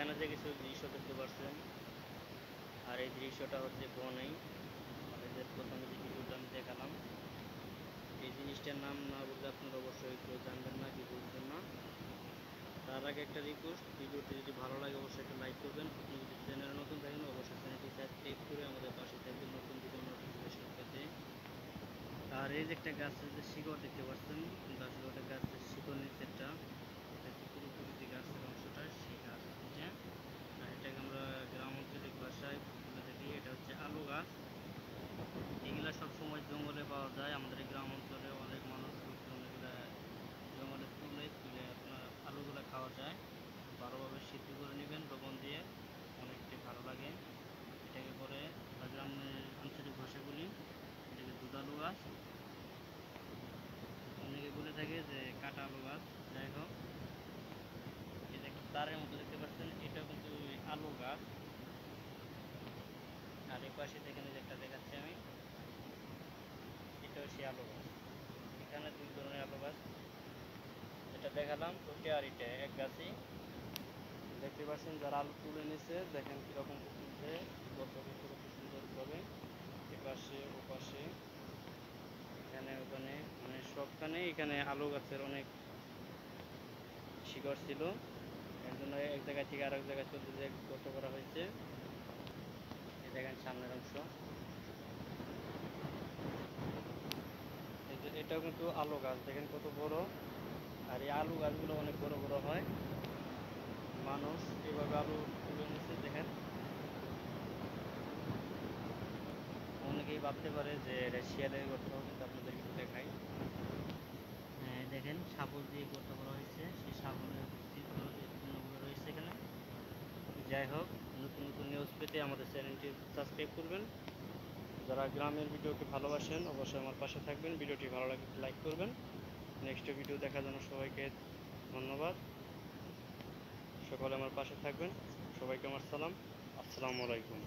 এখানে যে কিছু দৃশ্য দেখতে পাচ্ছেন, আর এই দৃশ্যটা হচ্ছে বনেই আমাদের প্রথমে যে ভিডিওটা আমি দেখালাম, এই জিনিসটার নাম না বললে আপনারা অবশ্যই কেউ জানবেন না, কি বুঝবেন না। তার আগে একটা রিকোয়েস্ট, ভিডিওটি যদি ভালো লাগে অবশ্যই একটা লাইক করবেন। আপনি যদি চ্যানেলে নতুন থাকেন অবশ্যই চ্যানেলটি সাবস্ক্রাইব করে আমাদের পাশে থাকবেন নতুন ভিডিও নোটিফিকেশন পেতে। আর এই যে একটা গাছের যে শিকড় দেখতে পাচ্ছেন, কিন্তু আসলে ওটা গাছের শিকড় নিচেরটা, এটা হচ্ছে পুরোপুরি যে গাছের অংশটা সেই গাছ এটা। আর এটাকে আমরা গ্রাম আঞ্চলিক ভাষায় বলে থাকি এটা হচ্ছে আলু গাছ। এগুলা সবসময় জঙ্গলে পাওয়া যায়, আমাদের এই গ্রাম অঞ্চলে অনেক মানুষ লোকজন এগুলা জঙ্গলে তুলে আপনার আলুগুলা খাওয়া যায়। ভালোভাবে সিদ্ধ করে নেবেন লবণ দিয়ে, অনেকটাই ভালো লাগে। এটাকে পরে গ্রামের আঞ্চলিক ভাষাগুলি এটাকে দুধালু গাছ, অনেকে বলে থাকে যে কাটা আলু গাছ। যাই হোক, এই যে একটা তারের মতো দেখতে পাচ্ছেন, এটাও কিন্তু আলু গাছ। আর এই পাশে দেখেন যে একটা দেখাচ্ছি আমি, এটাও সেই আলু গাছ। এখানে দুই ধরনের আলু গাছ যেটা দেখালাম, ওইটা আর এটা এক গাছই। দেখতে পাচ্ছেন যারা আলু তুলে নিচ্ছে, দেখেন কীরকম তুলছে, কত সুন্দরভাবে এপাশে ওপাশে এখানে ওখানে, মানে সবখানে এখানে আলু গাছের অনেক শিকড় ছিল, এর জন্য এক জায়গা থেকে আরেক জায়গায় চলতে যে গর্ত করা হয়েছে। এই দেখেন সামনের অংশ, এই যে এটাও কিন্তু আলু গাছ, দেখেন কত বড়। আর এই আলু গাছগুলো অনেক বড় বড় হয়। মানুষ এভাবে আলু তুলে নিচ্ছে, দেখেন। অনেকেই ভাবতে পারে যে এটা শিয়ালের গর্ত, কিন্তু আপনাদের কিছু দেখাই। হ্যাঁ দেখেন, শাবল দিয়ে গর্ত করা হয়েছে, সেই শাবলের চিহ্নগুলো রয়েছে এখানে। যাই হোক, নতুন নতুন নিউজ পেতে আমাদের চ্যানেলটি সাবস্ক্রাইব করবেন। যারা গ্রামের ভিডিওকে ভালোবাসেন অবশ্যই আমার পাশে থাকবেন, ভিডিওটি ভালো লাগলে লাইক করবেন। নেক্সট ভিডিও দেখার জন্য সবাইকে ধন্যবাদ। সকলে আমার পাশে থাকবেন। সবাইকে আমার সালাম, আসসালামু আলাইকুম।